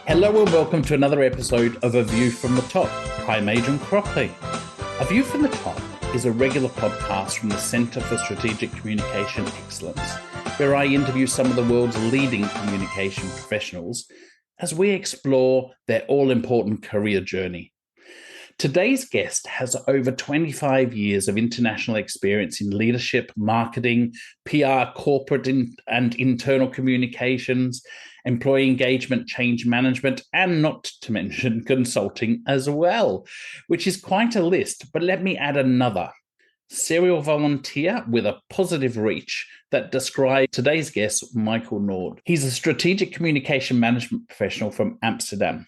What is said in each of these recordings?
Hello and welcome to another episode of A View from the Top. I'm Adrian Crockley. A View from the Top is a regular podcast from the Centre for Strategic Communication Excellence, where I interview some of the world's leading communication professionals as we explore their all-important career journey. Today's guest has over 25 years of international experience in leadership, marketing, PR, corporate and internal communications, employee engagement, change management, and not to mention consulting as well, which is quite a list. But let me add another. Serial volunteer with a positive reach that describes today's guest, Michael Nord. He's a strategic communication management professional from Amsterdam.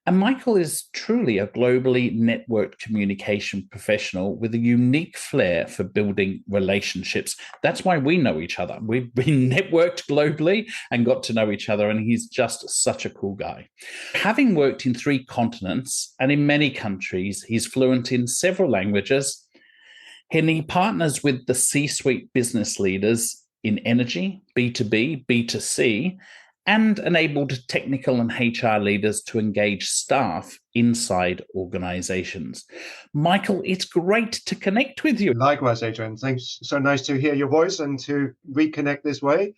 And Michael is truly a globally networked communication professional with a unique flair for building relationships. That's why we know each other. We've been networked globally and got to know each other, and he's just such a cool guy. Having worked in 3 continents and in many countries, he's fluent in several languages, and he partners with the C-suite business leaders in energy, B2B, B2C, and enabled technical and HR leaders to engage staff inside organizations. Michael, it's great to connect with you. Likewise, Adrian. Thanks. So nice to hear your voice and to reconnect this way.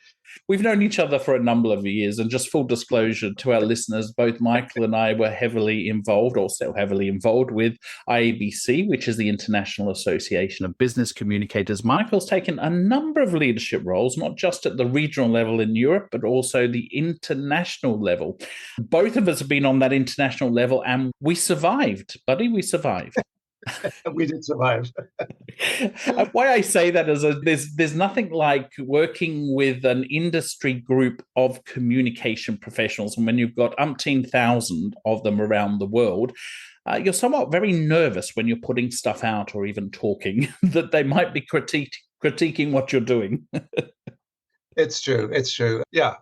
We've known each other for a number of years, and just full disclosure to our listeners, both Michael and I were heavily involved, or still heavily involved, with IABC, which is the International Association of Business Communicators. Michael's taken a number of leadership roles, not just at the regional level in Europe, but also the international level. Both of us have been on that international level, and we survived, buddy. We survived. We did survive. Why I say that is there's nothing like working with an industry group of communication professionals, and when you've got umpteen thousand of them around the world, you're somewhat very nervous when you're putting stuff out or even talking that they might be critiquing what you're doing. It's true. It's true. Yeah.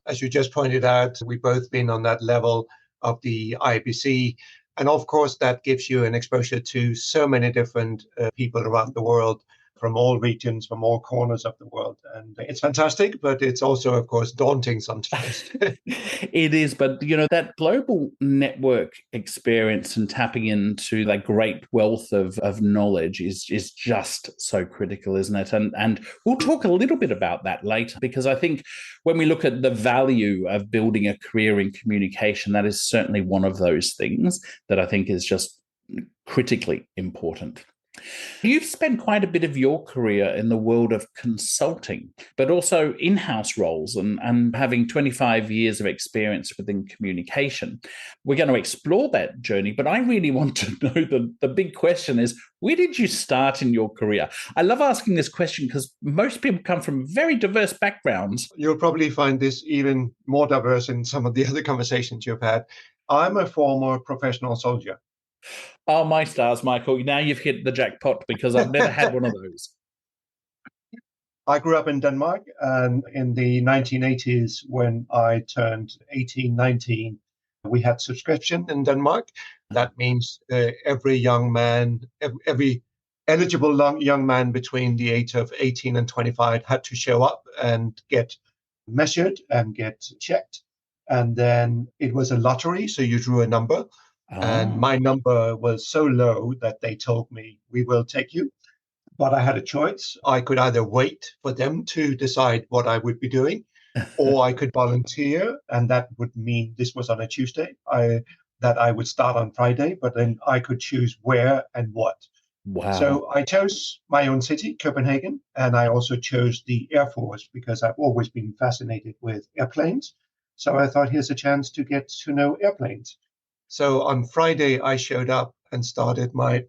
As you just pointed out, we've both been on that level of the IBC. And of course, that gives you an exposure to so many different people around the world, from all regions, from all corners of the world. And it's fantastic, but it's also, of course, daunting sometimes. It is, but that global network experience and tapping into that great wealth of knowledge is just so critical, isn't it? And we'll talk a little bit about that later, because I think when we look at the value of building a career in communication, that is certainly one of those things that I think is just critically important. You've spent quite a bit of your career in the world of consulting, but also in-house roles and having 25 years of experience within communication. We're going to explore that journey, but I really want to know the big question is, where did you start in your career? I love asking this question because most people come from very diverse backgrounds. You'll probably find this even more diverse in some of the other conversations you've had. I'm a former professional soldier. Oh, my stars, Michael. Now you've hit the jackpot, because I've never had one of those. I grew up in Denmark, and in the 1980s, when I turned 18, 19, we had subscription in Denmark. That means every young man, every eligible young man between the age of 18 and 25 had to show up and get measured and get checked. And then it was a lottery, so you drew a number. And my number was so low that they told me, we will take you. But I had a choice. I could either wait for them to decide what I would be doing, or I could volunteer. And that would mean, this was on a Tuesday, that I would start on Friday, but then I could choose where and what. Wow. So I chose my own city, Copenhagen, and I also chose the Air Force because I've always been fascinated with airplanes. So I thought, here's a chance to get to know airplanes. So on Friday, I showed up and started my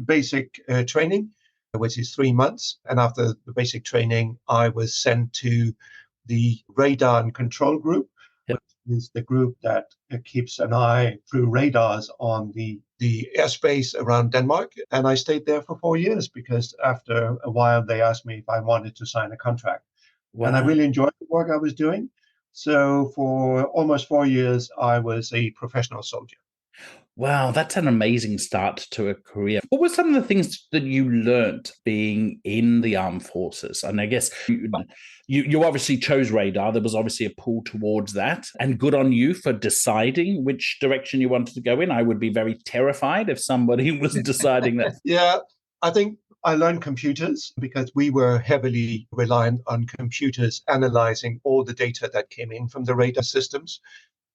basic training, which is 3 months. And after the basic training, I was sent to the radar and control group, which is the group that keeps an eye through radars on the airspace around Denmark. And I stayed there for 4 years because after a while, they asked me if I wanted to sign a contract. Wow. And I really enjoyed the work I was doing. So for almost 4 years, I was a professional soldier. Wow, that's an amazing start to a career. What were some of the things that you learnt being in the armed forces? And I guess you obviously chose radar. There was obviously a pull towards that. And good on you for deciding which direction you wanted to go in. I would be very terrified if somebody was deciding that. Yeah, I think I learned computers because we were heavily reliant on computers analyzing all the data that came in from the radar systems.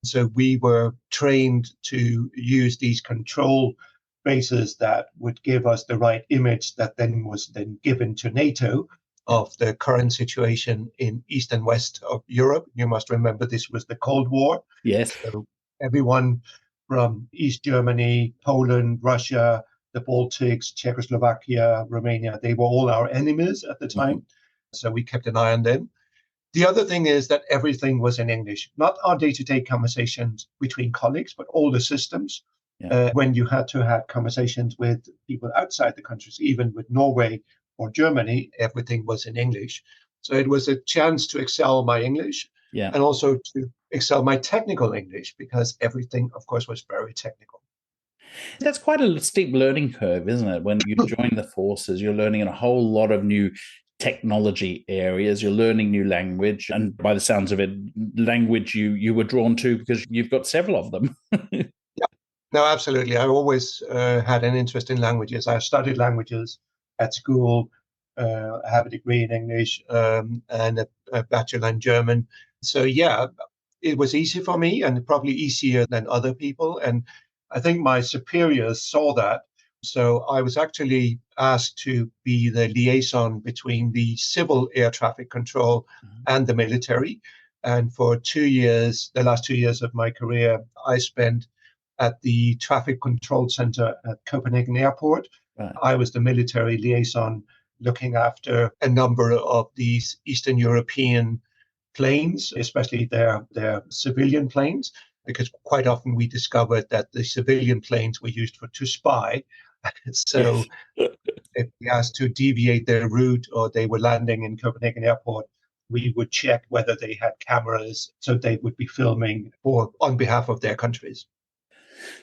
So we were trained to use these control bases that would give us the right image that then was then given to NATO of the current situation in East and West of Europe. You must remember this was the Cold War. Yes. So everyone from East Germany, Poland, Russia, the Baltics, Czechoslovakia, Romania, they were all our enemies at the time. So we kept an eye on them. The other thing is that everything was in English, not our day-to-day conversations between colleagues, but all the systems. Yeah. When you had to have conversations with people outside the countries, even with Norway or Germany, everything was in English. So it was a chance to excel my English Yeah. and also to excel my technical English because everything, of course, was very technical. That's quite a steep learning curve, isn't it? When you join the forces, you're learning a whole lot of new technology areas, you're learning new language, and by the sounds of it, language you were drawn to because you've got several of them. Yeah, no, absolutely. I always had an interest in languages. I studied languages at school. I have a degree in English and a bachelor in German. So yeah, it was easy for me and probably easier than other people. And I think my superiors saw that. So I was actually asked to be the liaison between the civil air traffic control and the military. And for 2 years, the last 2 years of my career, I spent at the traffic control center at Copenhagen Airport. Right. I was the military liaison looking after a number of these Eastern European planes, especially their civilian planes, because quite often we discovered that the civilian planes were used to spy. So Yes. if we asked to deviate their route or they were landing in Copenhagen Airport, we would check whether they had cameras so they would be filming for on behalf of their countries.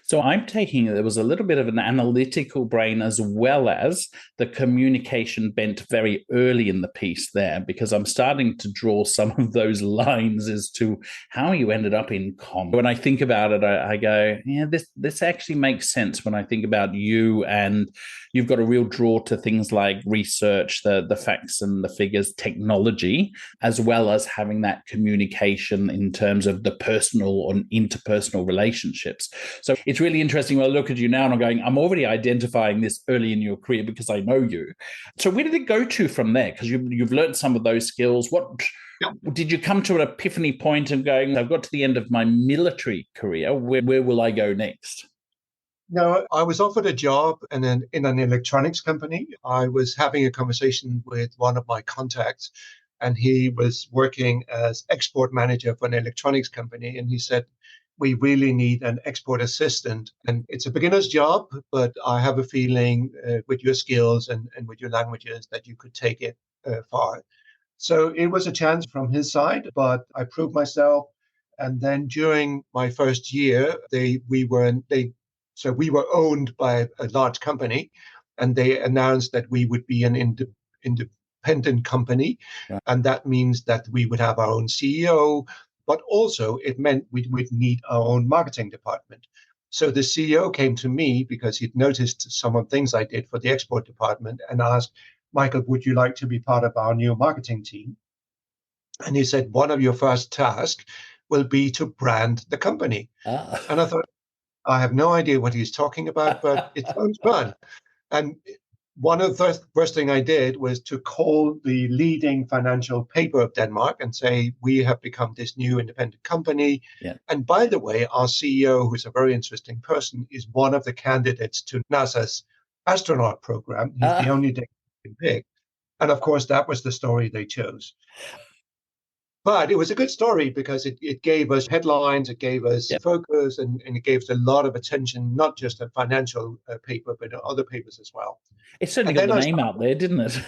So I'm taking there was a little bit of an analytical brain as well as the communication bent very early in the piece there, because I'm starting to draw some of those lines as to how you ended up in com. When I think about it, I go, yeah, this actually makes sense when I think about you, and you've got a real draw to things like research, the facts and the figures, technology, as well as having that communication in terms of the personal and interpersonal relationships. So it's really interesting when I look at you now and I'm going, I'm already identifying this early in your career because I know you. So where did it go to from there? Because you've learned some of those skills. What did you come to an epiphany point of going, I've got to the end of my military career. Where will I go next? No, I was offered a job in an electronics company. I was having a conversation with one of my contacts, and he was working as export manager for an electronics company. And he said, we really need an export assistant. And it's a beginner's job, but I have a feeling with your skills and with your languages that you could take it far. So it was a chance from his side, but I proved myself. And then during my first year, so we were owned by a large company, and they announced that we would be an independent company, Right. and that means that we would have our own CEO, but also it meant we would need our own marketing department. So the CEO came to me because he'd noticed some of the things I did for the export department and asked, Michael, would you like to be part of our new marketing team? And he said, one of your first tasks will be to brand the company. And I thought, I have no idea what he's talking about, but it sounds fun. And one of the first thing I did was to call the leading financial paper of Denmark and say, we have become this new independent company. Yeah. And by the way, our CEO, who's a very interesting person, is one of the candidates to NASA's astronaut program. He's the only Danish you can pick. And of course, that was the story they chose. But it was a good story because it gave us headlines, it gave us Yeah. focus, and it gave us a lot of attention, not just a financial paper, but other papers as well. It certainly And got then the I name started, out there, didn't it?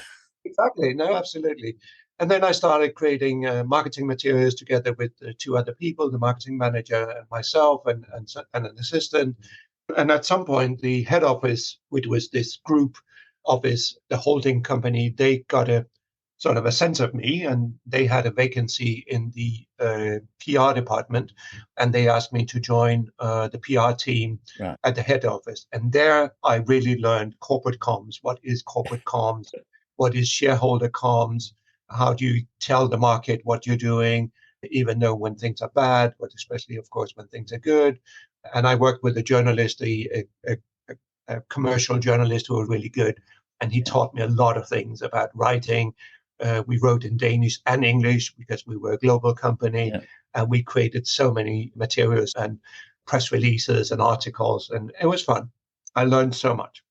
exactly, no, absolutely. And then I started creating marketing materials together with two other people, the marketing manager and myself, and an assistant. And at some point, the head office, which was this group office, the holding company, they got a sort of a sense of me, and they had a vacancy in the PR department, and they asked me to join the PR team Right. at the head office. And there I really learned corporate comms. What is corporate comms? What is shareholder comms? How do you tell the market what you're doing, even though when things are bad, but especially, of course, when things are good? And I worked with a journalist, a commercial journalist who was really good. And he taught me a lot of things about writing. We wrote in Danish and English because we were a global company. Yeah. And we created so many materials and press releases and articles. And it was fun. I learned so much.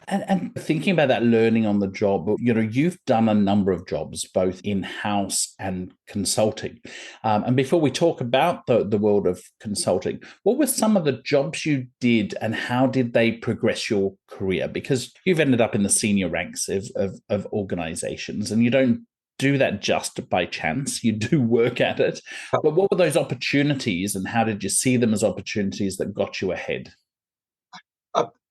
And thinking about that learning on the job, you've done a number of jobs, both in-house and consulting. And before we talk about the world of consulting, what were some of the jobs you did and how did they progress your career? Because you've ended up in the senior ranks of organizations, and you don't do that just by chance. You do work at it. But what were those opportunities and how did you see them as opportunities that got you ahead?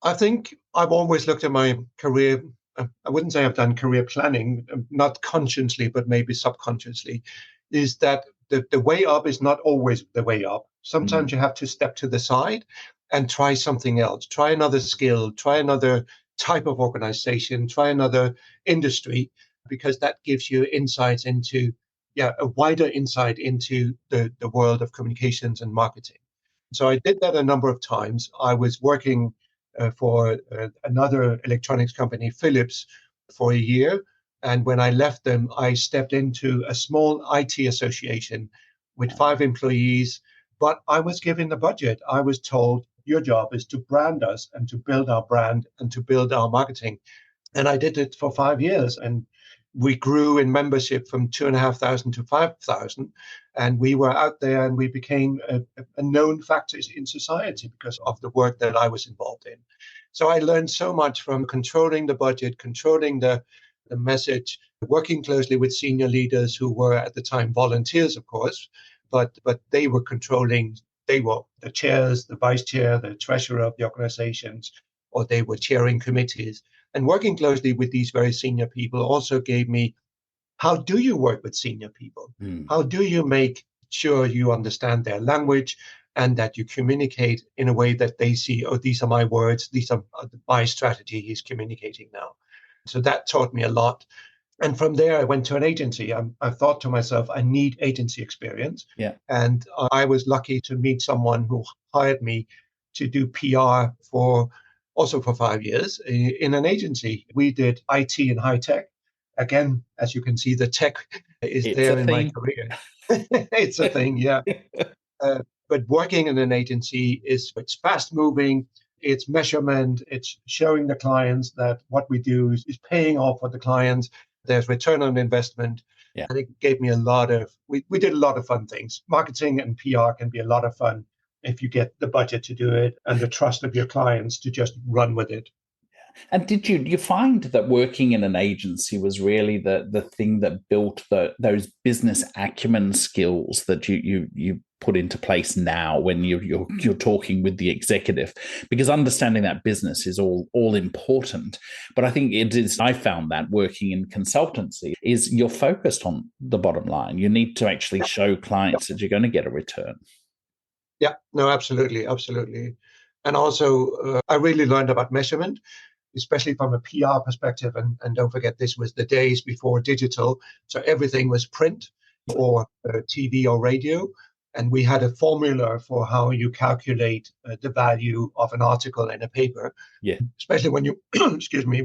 I think I've always looked at my career. I wouldn't say I've done career planning, not consciously, but maybe subconsciously, is that the way up is not always the way up. Sometimes you have to step to the side and try something else, try another skill, try another type of organization, try another industry, because that gives you insights into, a wider insight into the world of communications and marketing. So I did that a number of times. I was working for another electronics company, Philips, for a year. And when I left them, I stepped into a small IT association with 5 employees, but I was given the budget. I was told, your job is to brand us and to build our brand and to build our marketing. And I did it for 5 years. And we grew in membership from 2,500 to 5,000. And we were out there and we became a known factor in society because of the work that I was involved in. So I learned so much from controlling the budget, controlling the message, working closely with senior leaders who were at the time volunteers, of course, but they were controlling, they were the chairs, the vice chair, the treasurer of the organizations, or they were chairing committees. And working closely with these very senior people also gave me, how do you work with senior people? How do you make sure you understand their language and that you communicate in a way that they see, oh, these are my words, these are my strategy he's communicating now. So that taught me a lot. And from there, I went to an agency. I thought to myself, I need agency experience. Yeah. And I was lucky to meet someone who hired me to do PR also for 5 years in an agency. We did IT and high tech. Again, as you can see, the tech is there in my career. It's a thing, yeah. But working in an agency it's fast moving, it's measurement, it's showing the clients that what we do is paying off for the clients. There's return on investment. Yeah. And it gave me we did a lot of fun things. Marketing and PR can be a lot of fun if you get the budget to do it and the trust of your clients to just run with it. And did you find that working in an agency was really the thing that built those business acumen skills that you put into place now when you're talking with the executive? Because understanding that business is all important. But I think I found that working in consultancy is you're focused on the bottom line. You need to actually show clients that you're going to get a return. Yeah, no, absolutely. And also, I really learned about measurement, especially from a PR perspective. And don't forget, this was the days before digital. So everything was print or TV or radio. And we had a formula for how you calculate the value of an article in a paper. Yeah. Especially when you,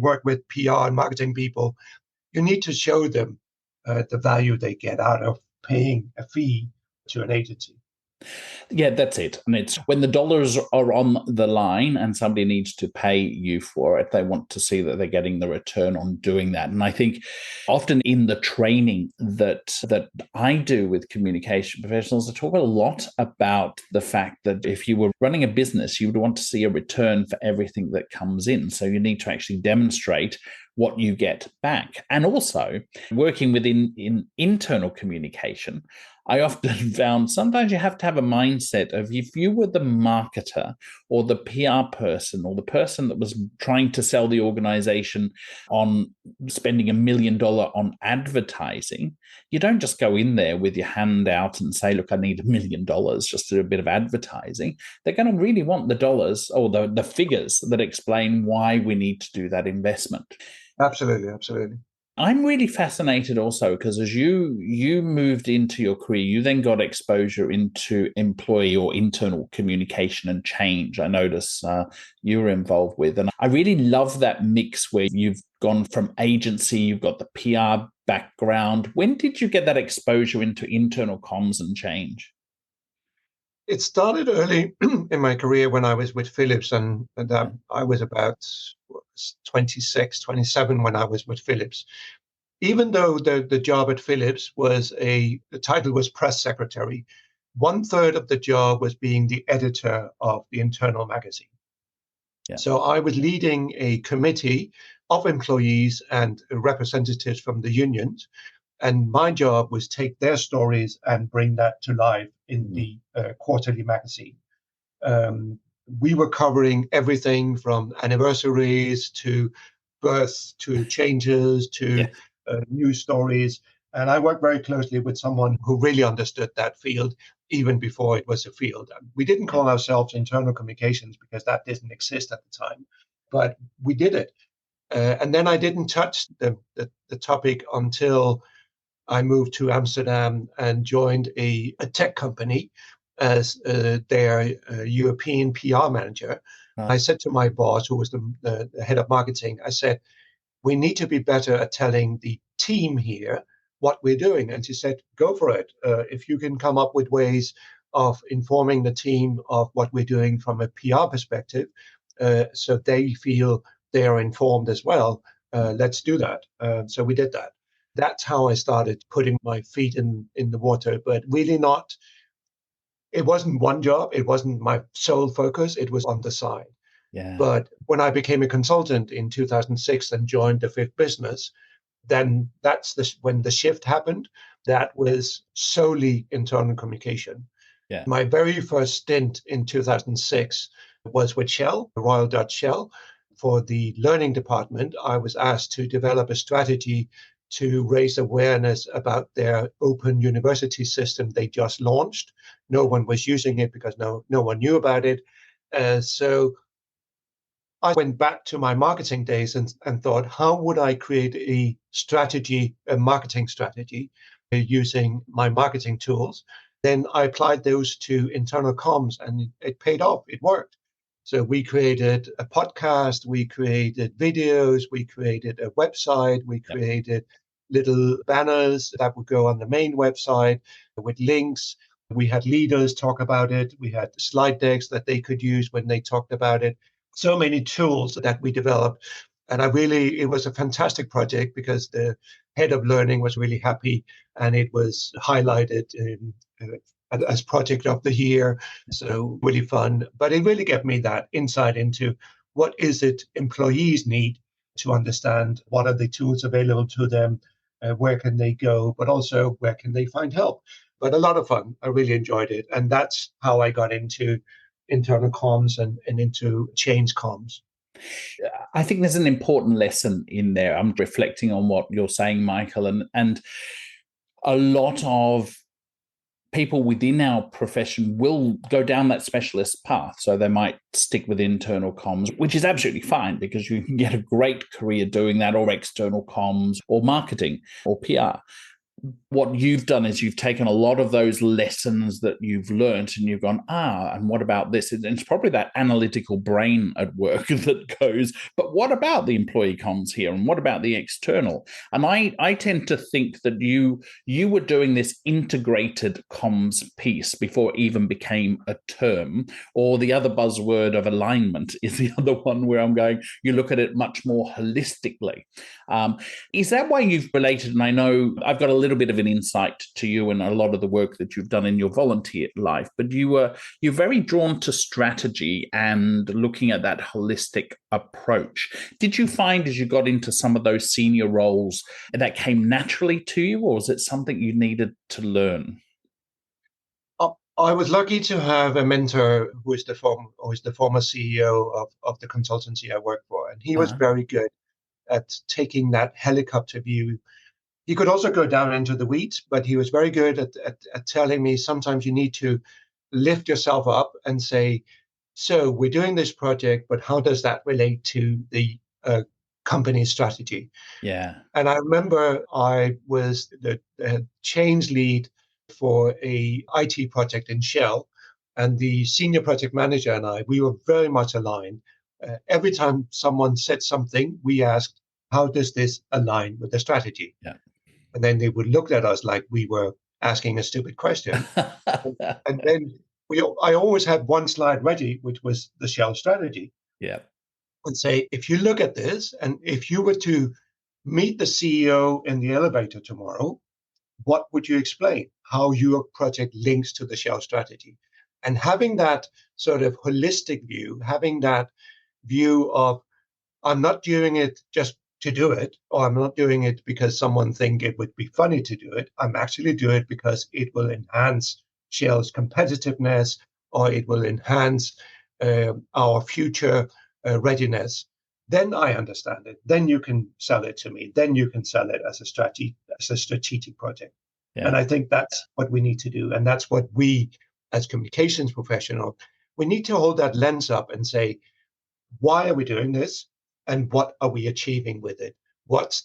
work with PR and marketing people, you need to show them the value they get out of paying a fee to an agency. Yeah, that's it. And it's when the dollars are on the line and somebody needs to pay you for it, they want to see that they're getting the return on doing that. And I think often in the training that I do with communication professionals, I talk a lot about the fact that if you were running a business, you would want to see a return for everything that comes in. So you need to actually demonstrate what you get back. And also working within in internal communication, I often found sometimes you have to have a mindset of if you were the marketer or the PR person or the person that was trying to sell the organization on spending $1 million on advertising, you don't just go in there with your hand out and say, look, I need $1 million just to do a bit of advertising. They're going to really want the dollars or the figures that explain why we need to do that investment. Absolutely, absolutely. I'm really fascinated also because as you moved into your career, you then got exposure into employee or internal communication and change. I notice you were involved with, and I really love that mix where you've gone from agency, you've got the PR background. When did you get that exposure into internal comms and change? It started early in my career when I was with Philips, and I was about 26, 27 when I was with Philips. Even though the job at Philips was the title was press secretary, 1/3 of the job was being the editor of the internal magazine. Yeah. So I was leading a committee of employees and representatives from the unions. And my job was take their stories and bring that to life in the quarterly magazine. We were covering everything from anniversaries to births to changes to news stories. And I worked very closely with someone who really understood that field even before it was a field. We didn't call ourselves internal communications because that didn't exist at the time, but we did it. And then I didn't touch the topic until I moved to Amsterdam and joined a tech company as their European PR manager. I said to my boss, who was the head of marketing, I said, we need to be better at telling the team here what we're doing. And she said, go for it. If you can come up with ways of informing the team of what we're doing from a PR perspective, so they feel they are informed as well, let's do that. So we did that. That's how I started putting my feet in the water, but really not, it wasn't one job. It wasn't my sole focus. It was on the side. Yeah. But when I became a consultant in 2006 and joined the Fifth Business, then that's when the shift happened. That was solely internal communication. Yeah. My very first stint in 2006 was with Shell, the Royal Dutch Shell. For the learning department, I was asked to develop a strategy to raise awareness about their open university system they just launched. No one was using it because no one knew about it. So I went back to my marketing days and thought, how would I create a strategy, a marketing strategy, using my marketing tools? Then I applied those to internal comms, and it paid off. It worked. So we created a podcast, we created videos, we created a website, we created little banners that would go on the main website with links. We had leaders talk about it. We had slide decks that they could use when they talked about it. So many tools that we developed. And it was a fantastic project because the head of learning was really happy, and it was highlighted as project of the year. So really fun. But it really gave me that insight into what is it employees need to understand, what are the tools available to them, where can they go, but also where can they find help. But a lot of fun. I really enjoyed it. And that's how I got into internal comms and into change comms. I think there's an important lesson in there. I'm reflecting on what you're saying, Michael, and a lot of people within our profession will go down that specialist path. So they might stick with internal comms, which is absolutely fine because you can get a great career doing that, or external comms or marketing or PR. What you've done is you've taken a lot of those lessons that you've learned and you've gone, and what about this? And it's probably that analytical brain at work that goes, but what about the employee comms here? And what about the external? And I tend to think that you were doing this integrated comms piece before it even became a term, or the other buzzword of alignment is the other one where I'm going, you look at it much more holistically. Is that why you've related? And I know I've got a little little bit of an insight to you and a lot of the work that you've done in your volunteer life, but you're very drawn to strategy and looking at that holistic approach. Did you find as you got into some of those senior roles that came naturally to you, or was it something you needed to learn? I was lucky to have a mentor who is the former CEO of the consultancy I worked for, and he was Uh-huh. very good at taking that helicopter view. He could also go down into the weeds, but he was very good at telling me sometimes you need to lift yourself up and say, so we're doing this project, but how does that relate to the company strategy? Yeah. And I remember I was the change lead for a IT project in Shell, and the senior project manager and we were very much aligned. Every time someone said something, we asked, how does this align with the strategy? Yeah. And then they would look at us like we were asking a stupid question. And then I always had one slide ready, which was the Shell strategy, Yeah. and say, if you look at this, and if you were to meet the CEO in the elevator tomorrow, what would you explain? How your project links to the Shell strategy. And having that sort of holistic view, having that view of, I'm not doing it just to do it, or I'm not doing it because someone think it would be funny to do it. I'm actually doing it because it will enhance Shell's competitiveness, or it will enhance our future readiness. Then I understand it. Then you can sell it to me. Then you can sell it as a strategic project. And Yeah. I think that's what we need to do, and that's what we, as communications professionals, we need to hold that lens up and say, why are we doing this, and what are we achieving with it? What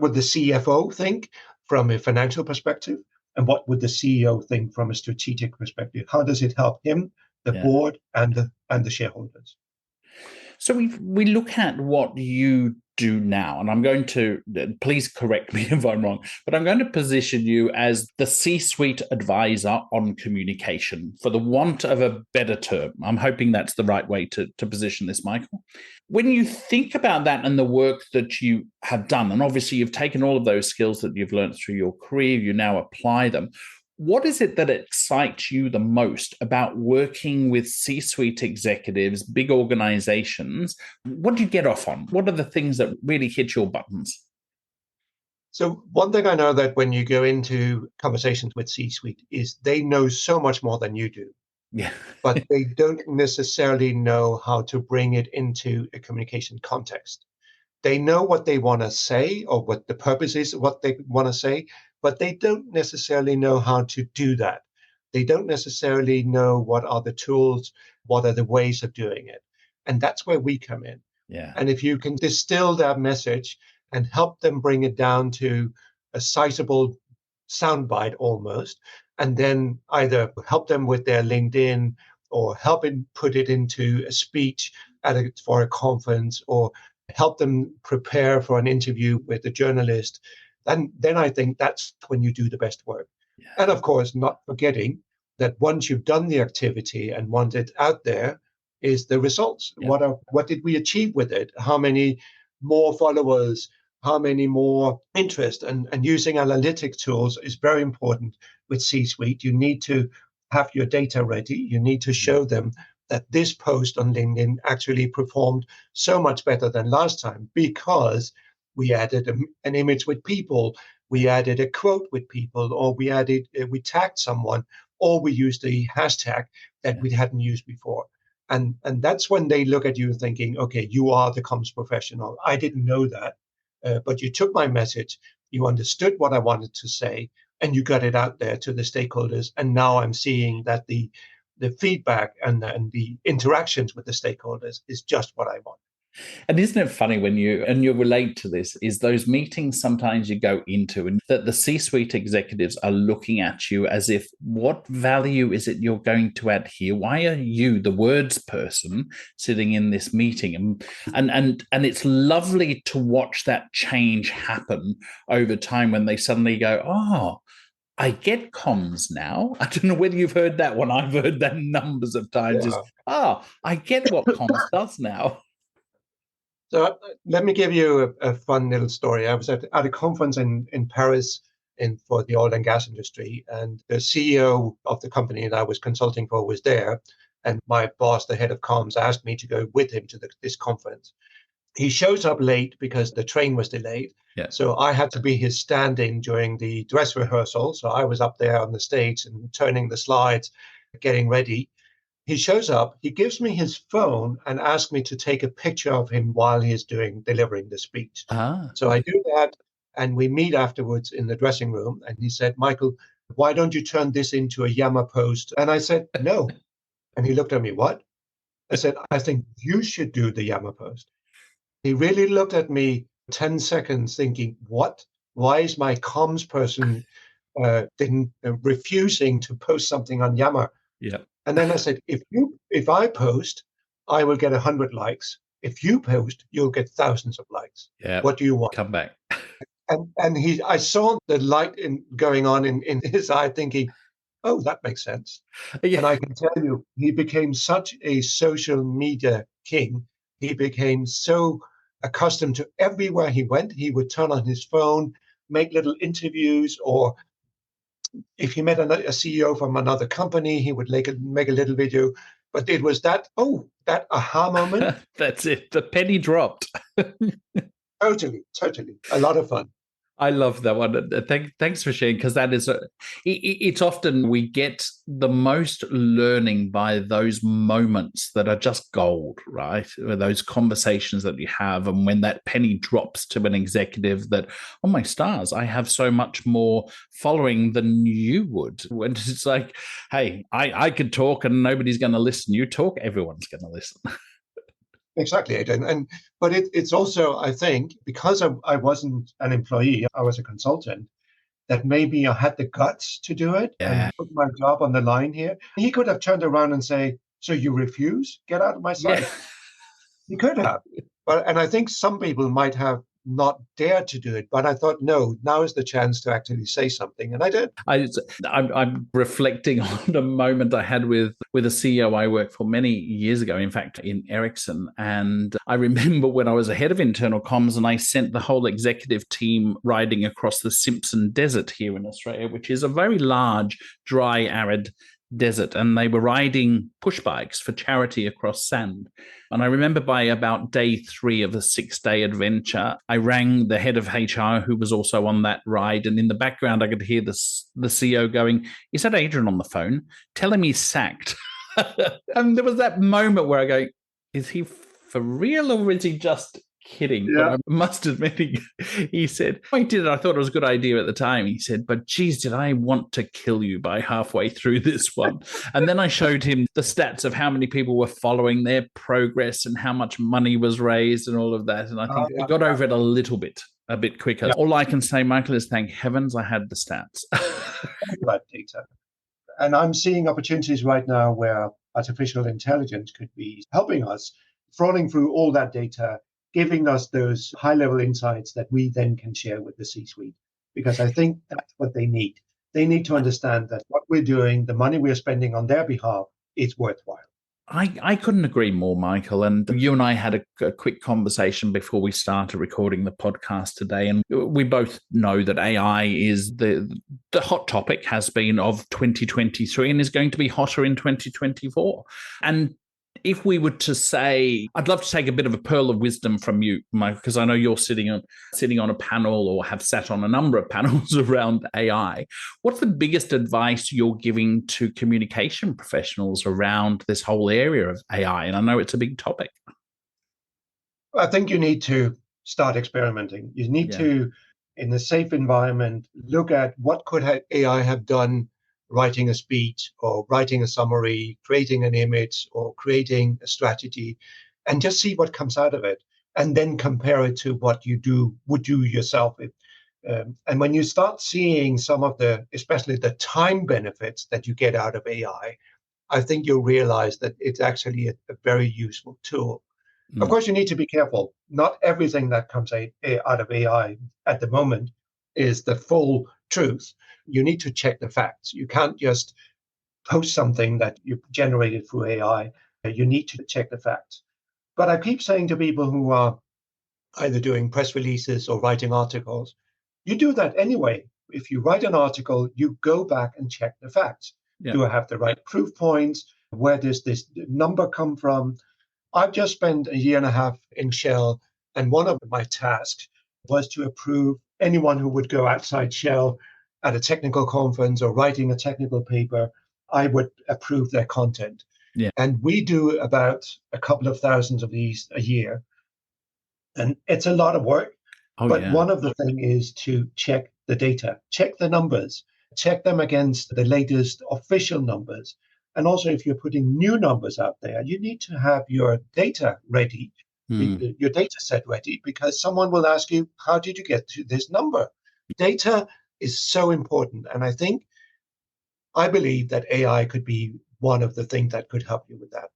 would the CFO think from a financial perspective, and what would the CEO think from a strategic perspective? How does it help him, the Yeah. board, and the shareholders? So we look at what you do now, and I'm going to please correct me if I'm wrong, but I'm going to position you as the C-suite advisor on communication, for the want of a better term. I'm hoping that's the right way to position this, Michael. When you think about that and the work that you have done, and obviously you've taken all of those skills that you've learned through your career, you now apply them. What is it that excites you the most about working with C-suite executives, big organizations? What do you get off on? What are the things that really hit your buttons? So one thing I know that when you go into conversations with C-suite is they know so much more than you do, Yeah. but they don't necessarily know how to bring it into a communication context. They know what they want to say, or what the purpose is of what they want to say, but they don't necessarily know how to do that. They don't necessarily know what are the tools, what are the ways of doing it. And that's where we come in. Yeah. And if you can distill that message and help them bring it down to a sizable soundbite almost, and then either help them with their LinkedIn, or help them put it into a speech for a conference, or help them prepare for an interview with a journalist, then I think that's when you do the best work. And of course, not forgetting that once you've done the activity and once it's out there, is the results. Yeah. What did we achieve with it? How many more followers? How many more interest? And using analytic tools is very important with C-suite. You need to have your data ready. You need to show them that this post on LinkedIn actually performed so much better than last time because we added an image with people, we added a quote with people, or we tagged someone, or we used a hashtag that Yeah. we hadn't used before. And that's when they look at you thinking, okay, you are the comms professional. I didn't know that, but you took my message, you understood what I wanted to say, and you got it out there to the stakeholders. And now I'm seeing that the feedback and the interactions with the stakeholders is just what I want. And isn't it funny when you relate to this, is those meetings sometimes you go into and that the C-suite executives are looking at you as if, what value is it you're going to add here? Why are you, the words person, sitting in this meeting? And it's lovely to watch that change happen over time when they suddenly go, oh, I get comms now. I don't know whether you've heard that one. I've heard that numbers of times is, Yeah. I get what comms does now. So let me give you a fun little story. I was at a conference in Paris for the oil and gas industry. And the CEO of the company that I was consulting for was there. And my boss, the head of comms, asked me to go with him to this conference. He shows up late because the train was delayed. Yeah. So I had to be his stand-in during the dress rehearsal. So I was up there on the stage and turning the slides, getting ready. He shows up, he gives me his phone and asks me to take a picture of him while he's delivering the speech. So I do that, and we meet afterwards in the dressing room. And he said, Michael, why don't you turn this into a Yammer post? And I said, no. And he looked at me, what? I said, I think you should do the Yammer post. He really looked at me 10 seconds thinking, what? Why is my comms person refusing to post something on Yammer? Yeah. And then I said, if I post, I will get 100 likes. If you post, you'll get thousands of likes. Yeah. What do you want? Come back. And I saw the light going on in his eye, thinking, oh, that makes sense. Yeah. And I can tell you, he became such a social media king. He became so accustomed to everywhere he went, he would turn on his phone, make little interviews, or if he met a CEO from another company, he would make a little video. But it was that aha moment. That's it. The penny dropped. Totally. A lot of fun. I love that one. Thanks for sharing, because that is it's often we get the most learning by those moments that are just gold, right? Those conversations that you have, and when that penny drops to an executive that, oh my stars, I have so much more following than you would. When it's like, hey, I could talk and nobody's going to listen. You talk, everyone's going to listen. Exactly, Adrian. But it's also, I think, because I wasn't an employee, I was a consultant, that maybe I had the guts to do it and put my job on the line here. He could have turned around and say, so you refuse? Get out of my sight. Yeah. He could have. And I think some people might have not dared to do it, but I thought, no, now is the chance to actually say something, and I did. I'm reflecting on a moment I had with a CEO I worked for many years ago, in fact, in Ericsson, and I remember when I was the head of internal comms, and I sent the whole executive team riding across the Simpson Desert here in Australia, which is a very large, dry, arid desert, and they were riding push bikes for charity across sand. And I remember by about day 3 of a 6-day adventure, I rang the head of HR, who was also on that ride, and in the background I could hear the CEO going, is that Adrian on the phone? Tell him he's sacked. And there was that moment where I go, is he for real or is he just kidding? Yeah. But I must admit, he said, I did it. I thought it was a good idea at the time. He said, but geez, did I want to kill you by halfway through this one? And then I showed him the stats of how many people were following their progress and how much money was raised and all of that. And I think he got over it a bit quicker. Yeah. All I can say, Michael, is thank heavens I had the stats. That data. And I'm seeing opportunities right now where artificial intelligence could be helping us, trawling through all that data, giving us those high-level insights that we then can share with the C-suite. Because I think that's what they need. They need to understand that what we're doing, the money we're spending on their behalf, is worthwhile. I couldn't agree more, Michael. And you and I had a quick conversation before we started recording the podcast today. And we both know that AI is the hot topic, has been, of 2023 and is going to be hotter in 2024. And if we were to say, I'd love to take a bit of a pearl of wisdom from you, Mike, because I know you're sitting on a panel or have sat on a number of panels around AI. What's the biggest advice you're giving to communication professionals around this whole area of AI? And I know it's a big topic. I think you need to start experimenting. You need to, in a safe environment, look at what could AI have done, writing a speech or writing a summary, creating an image or creating a strategy, and just see what comes out of it, and then compare it to what you would do yourself. And when you start seeing some of especially the time benefits that you get out of AI, I think you'll realize that it's actually a very useful tool. Of course, you need to be careful. Not everything that comes out of AI at the moment is the full truth. You need to check the facts. You can't just post something that you generated through AI. You need to check the facts. But I keep saying to people who are either doing press releases or writing articles, you do that anyway. If you write an article, you go back and check the facts. Yeah. Do I have the right proof points? Where does this number come from? I've just spent a year and a half in Shell, and one of my tasks was to approve anyone who would go outside Shell at a technical conference or writing a technical paper. I would approve their content. Yeah. And we do about a couple of thousands of these a year. And it's a lot of work. But one of the things is to check the data, check the numbers, check them against the latest official numbers. And also, if you're putting new numbers out there, you need to have your data ready, your data set ready, because someone will ask you, how did you get to this number? Data is so important. And I believe that AI could be one of the things that could help you with that.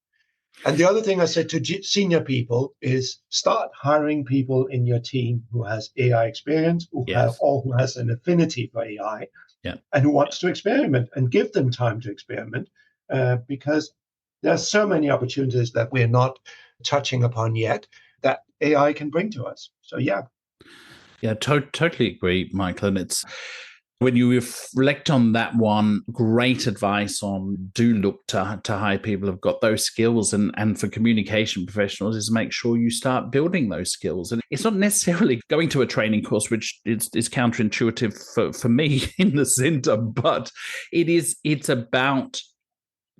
And the other thing I said to senior people is start hiring people in your team who has AI experience, who has an affinity for AI, and who wants to experiment, and give them time to experiment, because there are so many opportunities that we're not touching upon yet that AI can bring to us. So, yeah. Yeah, totally agree, Michael. And it's when you reflect on that one, great advice on do look to hire people who've got those skills, and for communication professionals is make sure you start building those skills. And it's not necessarily going to a training course, which is counterintuitive for me in the center, but it's about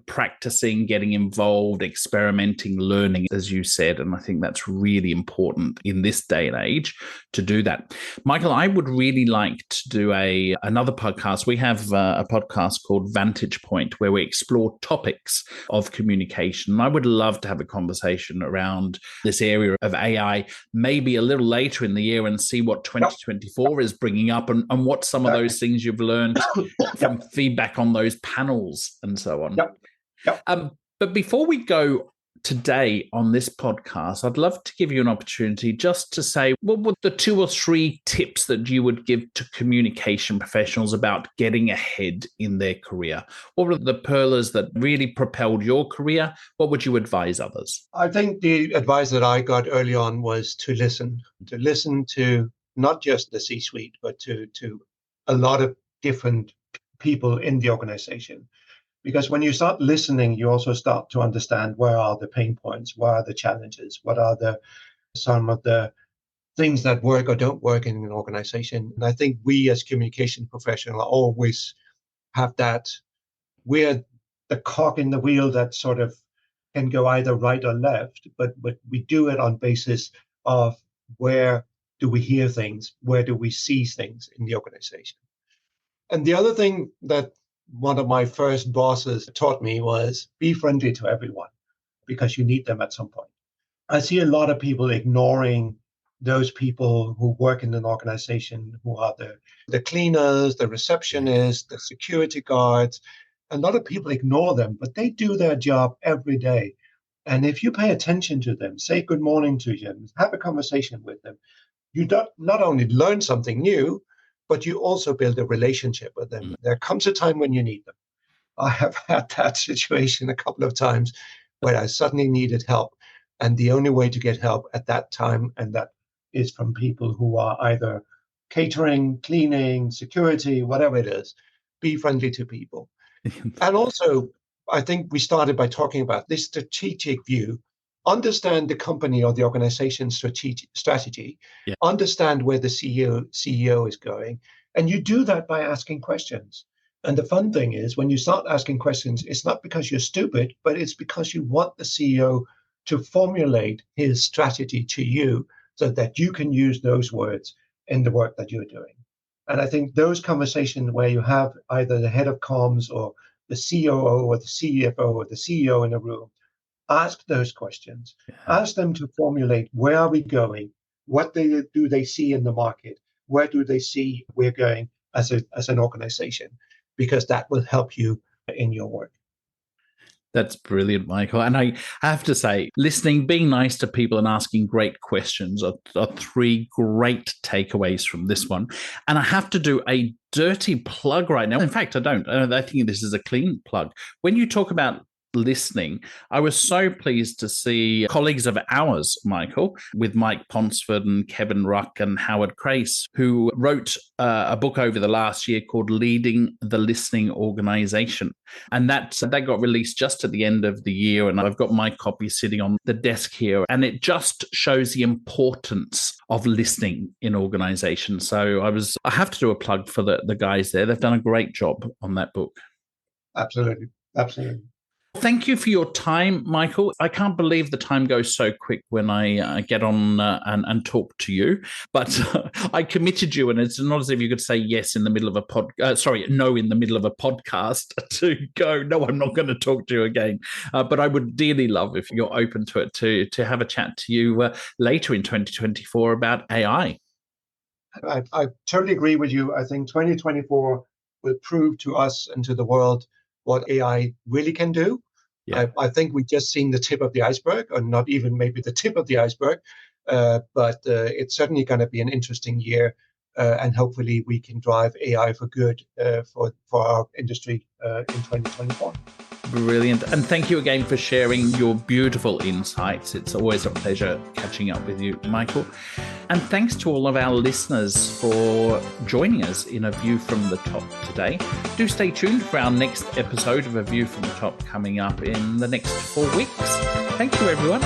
practicing, getting involved, experimenting, learning, as you said. And I think that's really important in this day and age to do that. Michael, I would really like to do another podcast. We have a podcast called Vantage Point, where we explore topics of communication. And I would love to have a conversation around this area of AI, maybe a little later in the year, and see what 2024 is bringing up, and what some of those things you've learned from feedback on those panels and so on. But before we go today on this podcast, I'd love to give you an opportunity just to say, what were the 2 or 3 tips that you would give to communication professionals about getting ahead in their career? What were the pearlers that really propelled your career? What would you advise others? I think the advice that I got early on was to listen to not just the C-suite, but to a lot of different people in the organization. Because when you start listening, you also start to understand where are the pain points, where are the challenges, what are some of the things that work or don't work in an organization. And I think we as communication professionals always have that. We're the cog in the wheel that sort of can go either right or left, but we do it on basis of where do we hear things, where do we see things in the organization. And the other thing that one of my first bosses taught me was be friendly to everyone, because you need them at some point. I see a lot of people ignoring those people who work in an organization, who are the cleaners, the receptionists, the security guards. A lot of people ignore them, but they do their job every day. And if you pay attention to them, say good morning to them, have a conversation with them, you not only learn something new, but you also build a relationship with them. There comes a time when you need them. I have had that situation a couple of times where I suddenly needed help. And the only way to get help at that time, and that is from people who are either catering, cleaning, security, whatever it is, be friendly to people. And also, I think we started by talking about this strategic view. Understand the company or the organization's strategy, understand where the CEO is going. And you do that by asking questions. And the fun thing is, when you start asking questions, it's not because you're stupid, but it's because you want the CEO to formulate his strategy to you so that you can use those words in the work that you're doing. And I think those conversations where you have either the head of comms or the COO or the CFO or the CEO in a room, ask those questions. Ask them to formulate, where are we going? What do they see in the market? Where do they see we're going as an organization? Because that will help you in your work. That's brilliant, Michael. And I have to say, listening, being nice to people and asking great questions are 3 great takeaways from this one. And I have to do a dirty plug right now. In fact, I don't. I think this is a clean plug. When you talk about listening, I was so pleased to see colleagues of ours, Michael, with Mike Ponsford and Kevin Ruck and Howard Crace, who wrote a book over the last year called Leading the Listening Organization. And that got released just at the end of the year. And I've got my copy sitting on the desk here. And it just shows the importance of listening in organizations. So I have to do a plug for the guys there. They've done a great job on that book. Absolutely. Absolutely. Thank you for your time, Michael. I can't believe the time goes so quick when I get on and talk to you. But I committed you, and it's not as if you could say yes in the middle of no in the middle of a podcast to go, no, I'm not going to talk to you again. But I would dearly love, if you're open to it, to have a chat to you later in 2024 about AI. I totally agree with you. I think 2024 will prove to us and to the world what AI really can do. Yeah. I think we've just seen the tip of the iceberg, or not even maybe the tip of the iceberg, but it's certainly going to be an interesting year, and hopefully we can drive AI for good for our industry in 2024. Brilliant. And thank you again for sharing your beautiful insights. It's always a pleasure catching up with you, Michael. And thanks to all of our listeners for joining us in A View from the Top today. Do stay tuned for our next episode of A View from the Top coming up in the next 4 weeks. Thank you, everyone.